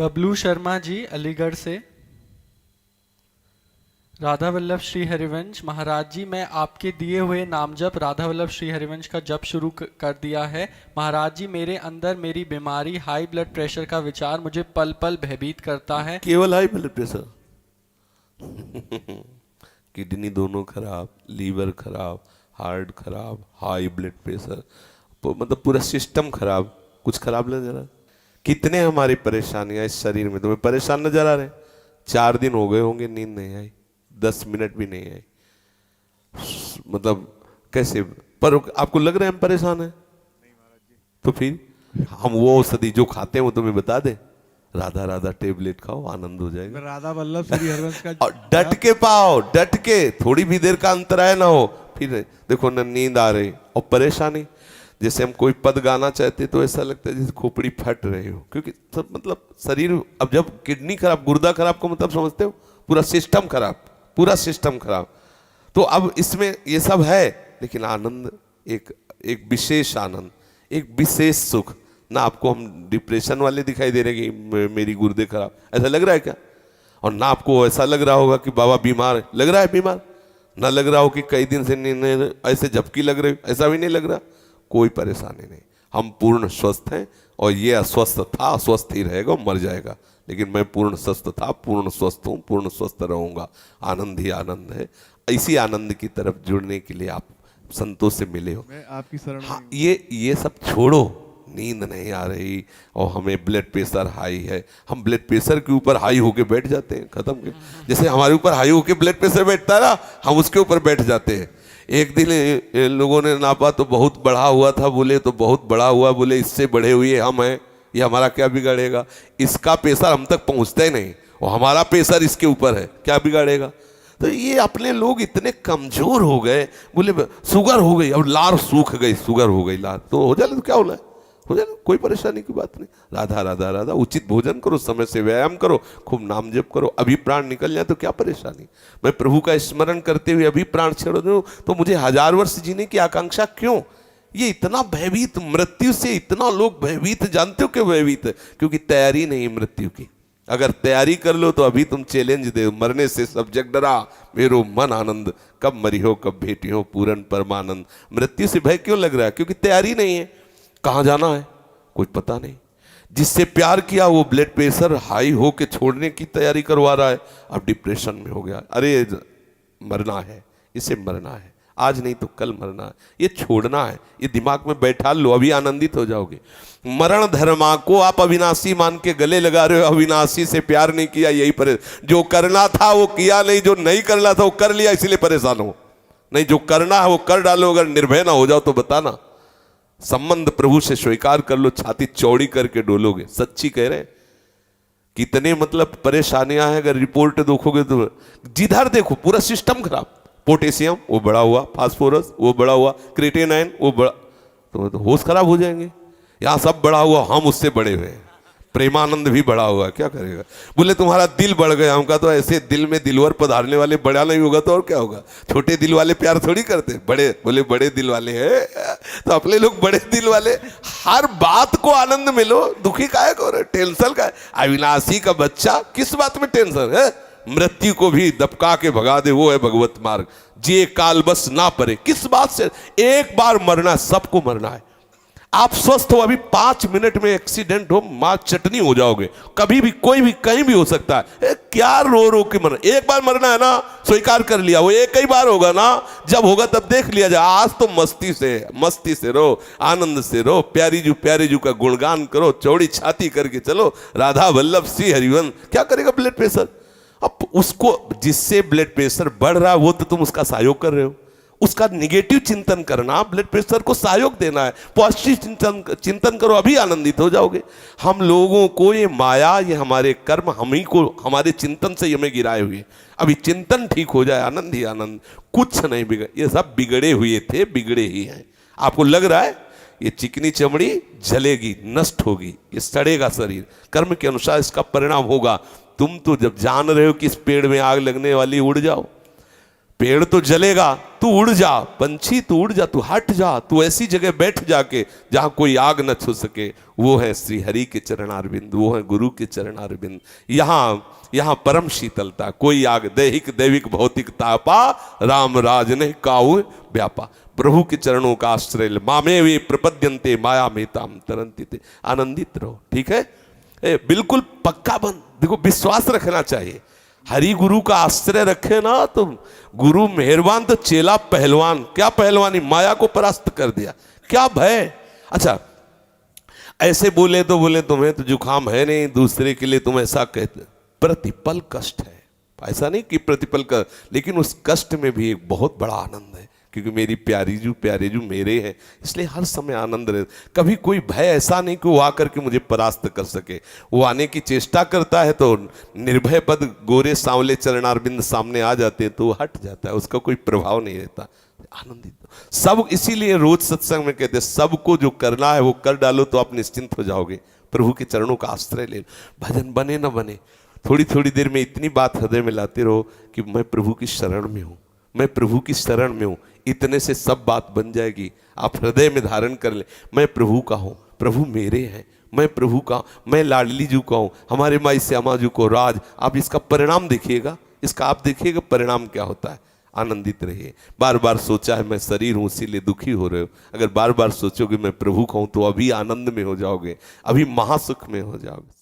बबलू शर्मा जी अलीगढ़ से। राधा वल्लभ श्री हरिवंश महाराज जी, मैं आपके दिए हुए नाम जप राधा वल्लभ श्री हरिवंश का जप शुरू कर दिया है। महाराज जी, मेरे अंदर मेरी बीमारी हाई ब्लड प्रेशर का विचार मुझे पल पल भयभीत करता है। केवल हाई ब्लड प्रेशर किडनी दोनों खराब, लीवर खराब, हार्ट खराब, हाई ब्लड प्रेशर, मतलब पूरा सिस्टम खराब। कुछ खराब नजर आ? कितने हमारी परेशानियां इस शरीर में तुम्हें परेशान नजर आ रहे? 4 दिन हो गए होंगे नींद नहीं आई, 10 मिनट भी नहीं आई, मतलब कैसे? पर आपको लग रहा है हम परेशान हैं? तो फिर हम वो औषधि जो खाते हैं वो तुम्हें बता दे, राधा राधा टेबलेट खाओ, आनंद हो जाएगा। राधा वल्लभ श्री हरिवंश का और डट के पाओ, डट के, थोड़ी भी देर का अंतराय ना हो। फिर देखो न नींद आ रही और परेशानी, जैसे हम कोई पद गाना चाहते तो ऐसा लगता है जैसे खोपड़ी फट रही हो, क्योंकि सब मतलब शरीर, अब जब किडनी खराब, गुर्दा खराब को मतलब समझते हो, पूरा सिस्टम खराब, पूरा सिस्टम खराब। तो अब इसमें ये सब है, लेकिन आनंद एक विशेष आनंद, एक विशेष सुख। ना आपको हम डिप्रेशन वाले दिखाई दे रहे कि मेरी गुर्दे खराब, ऐसा लग रहा है क्या? और ना आपको ऐसा लग रहा होगा कि बाबा बीमार है, लग रहा है बीमार? ना लग रहा हो कि कई दिन से नींद ऐसे झपकी लग रही, ऐसा भी नहीं लग रहा। कोई परेशानी नहीं, हम पूर्ण स्वस्थ हैं। और ये अस्वस्थ था, अस्वस्थ ही रहेगा, मर जाएगा, लेकिन मैं पूर्ण स्वस्थ था, पूर्ण स्वस्थ हूँ, पूर्ण स्वस्थ रहूंगा। आनंद ही आनंद है। इसी आनंद की तरफ जुड़ने के लिए आप संतों से मिले हो। मैं आपकी शरण हाँ, ये सब छोड़ो। नींद नहीं आ रही और हमें ब्लड प्रेशर हाई है, हम ब्लड प्रेशर के ऊपर हाई होके बैठ जाते हैं, खत्म के। जैसे हमारे ऊपर हाई होके ब्लड प्रेशर बैठता है ना, हम उसके ऊपर बैठ जाते हैं। एक दिन लोगों ने नापा तो बहुत बढ़ा हुआ था, बोले तो बहुत बड़ा हुआ, बोले इससे बढ़े हुए हम हैं, ये हमारा क्या बिगाड़ेगा? इसका प्रेशर हम तक पहुंचता ही नहीं और हमारा प्रेशर इसके ऊपर है, क्या बिगाड़ेगा? तो ये अपने लोग इतने कमजोर हो गए, बोले शुगर हो गई, अब लार सूख गई, शुगर हो गई लार, तो हो जाए तो क्या होला है, हो जाए, कोई परेशानी की बात नहीं। राधा राधा राधा, उचित भोजन करो, समय से व्यायाम करो, खूब नाम जप करो, अभी प्राण निकल जाए तो क्या परेशानी? मैं प्रभु का स्मरण करते हुए अभी प्राण छोड़ दूं तो मुझे 1000 वर्ष जीने की आकांक्षा क्यों? ये इतना भयभीत, मृत्यु से इतना लोग भयभीत, जानते हो क्यों भयभीत? क्योंकि तैयारी नहीं मृत्यु की। अगर तैयारी कर लो तो अभी तुम चैलेंज दे, मरने से सब जग डरा, मेरो मन आनंद, कब मरी हो कब भेटी हो पूरन परमानंद। मृत्यु से भय क्यों लग रहा है? क्योंकि तैयारी नहीं है। कहाँ जाना है कुछ पता नहीं। जिससे प्यार किया वो ब्लड प्रेशर हाई हो के छोड़ने की तैयारी करवा रहा है, अब डिप्रेशन में हो गया। अरे मरना है, इसे मरना है, आज नहीं तो कल मरना है, ये छोड़ना है, ये दिमाग में बैठा लो, अभी आनंदित हो जाओगे। मरण धर्मा को आप अविनाशी मान के गले लगा रहे हो, अविनाशी से प्यार नहीं किया, यही परेशान। जो करना था वो किया नहीं, जो नहीं करना था वो कर लिया, इसलिए परेशान हो। नहीं, जो करना है वो कर डालो, अगर निर्भय ना हो जाओ तो बताना। संबंध प्रभु से स्वीकार कर लो, छाती चौड़ी करके डोलोगे। सच्ची कह रहे हैं। कितने मतलब परेशानियां हैं, अगर रिपोर्ट देखोगे तो जिधर देखो पूरा सिस्टम खराब। पोटेशियम वो बढ़ा हुआ, फास्फोरस वो बढ़ा हुआ, क्रिएटिनिन वो बढ़ा, तो होश खराब हो जाएंगे। यहाँ सब बढ़ा हुआ, हम उससे बड़े हुए हैं। प्रेमानंद भी बढ़ा हुआ, क्या करेगा? बोले तुम्हारा दिल बढ़ गया, हमका तो ऐसे दिल में दिलवर पधारने वाले बड़ा नहीं होगा तो और क्या होगा? छोटे दिल वाले प्यार थोड़ी करते, बड़े, बोले बड़े दिल वाले हैं तो अपने लोग बड़े दिल वाले। हर बात को आनंद मिलो, दुखी काहे को, टेंशन का? अविनाशी का बच्चा, किस बात में टेंशन है? मृत्यु को भी दबका के भगा दे, वो है भगवत मार्ग। जे काल बस ना परे, किस बात से? एक बार मरना, सबको मरना है। आप स्वस्थ हो, अभी 5 मिनट में एक्सीडेंट हो, मां चटनी हो जाओगे। कभी भी कोई भी कहीं भी हो सकता है। क्या रो रो के मरना? एक बार मरना है ना, स्वीकार कर लिया, वो एक ही बार होगा ना, जब होगा तब देख लिया जाए। आज तो मस्ती से रहो, आनंद से रहो, प्यारी जू का गुणगान करो, चौड़ी छाती करके चलो, राधा वल्लभ श्री हरिवंश। क्या करेगा ब्लड प्रेशर? अब उसको, जिससे ब्लड प्रेशर बढ़ रहा है वो तो तुम उसका सहयोग कर रहे हो। उसका निगेटिव चिंतन करना, ब्लड प्रेशर को सहयोग देना है। पॉजिटिव चिंतन करो, अभी आनंदित हो जाओगे। हम लोगों को ये माया, ये हमारे कर्म, हम ही को हमारे चिंतन से हमें गिराए हुए। अभी चिंतन ठीक हो जाए, आनंद ही आनंद, कुछ नहीं बिगड़। ये सब बिगड़े हुए थे, बिगड़े ही हैं। आपको लग रहा है ये चिकनी चमड़ी जलेगी, नष्ट होगी, ये सड़ेगा शरीर, कर्म के अनुसार इसका परिणाम होगा। तुम तो जब जान रहे हो कि इस पेड़ में आग लगने वाली, उड़ जाओ। पेड़ तो जलेगा, तू उड़ जा, पंछी तू उड़ जा, तू हट जा, तू ऐसी जगह बैठ जाके जहां कोई आग न छू सके। वो है श्री हरि के चरणारविंद, वो है गुरु के चरणारविंद। यहाँ परम शीतलता, कोई आग दैहिक दैविक भौतिक तापा, राम राज ने काऊ व्यापा। प्रभु के चरणों का आश्रय ले, मामे वे प्रपद्यंते माया मेताम तरंती थे। आनंदित रहो, ठीक है, बिल्कुल पक्का बन। देखो विश्वास रखना चाहिए, हरि गुरु का आश्रय रखे ना तो गुरु मेहरबान तो चेला पहलवान। क्या पहलवानी, माया को परास्त कर दिया, क्या भय। अच्छा ऐसे बोले तो बोले तुम्हें तो जुकाम है नहीं, दूसरे के लिए तुम ऐसा कहते, प्रतिपल कष्ट है, ऐसा नहीं कि प्रतिपल का, लेकिन उस कष्ट में भी एक बहुत बड़ा आनंद है, क्योंकि मेरी प्यारे जू मेरे हैं, इसलिए हर समय आनंद रहे। कभी कोई भय ऐसा नहीं कि वो आकर के मुझे परास्त कर सके। वो आने की चेष्टा करता है तो निर्भय पद गोरे सांवले चरणारविंद सामने आ जाते हैं तो वो हट जाता है, उसका कोई प्रभाव नहीं रहता। आनंदित सब, इसीलिए रोज सत्संग में कहते हैं सबको जो करना है वो कर डालो तो आप निश्चिंत हो जाओगे। प्रभु के चरणों का आश्रय ले लो, भजन बने न बने, थोड़ी थोड़ी देर में इतनी बात हृदय में लाते रहो कि मैं प्रभु की शरण में हूँ, मैं प्रभु की शरण में हूँ, इतने से सब बात बन जाएगी। आप हृदय में धारण कर ले, मैं प्रभु का हूँ, प्रभु मेरे हैं, मैं प्रभु का, मैं लाडली जू का हूँ, हमारे माई श्यामा जू को राज। आप इसका परिणाम देखिएगा, इसका आप देखिएगा परिणाम क्या होता है। आनंदित रहिए। बार बार सोचा है मैं शरीर हूँ इसीलिए दुखी हो रहे हो, अगर बार बार सोचोगे मैं प्रभु का हूँ तो अभी आनंद में हो जाओगे, अभी महासुख में हो जाओगे।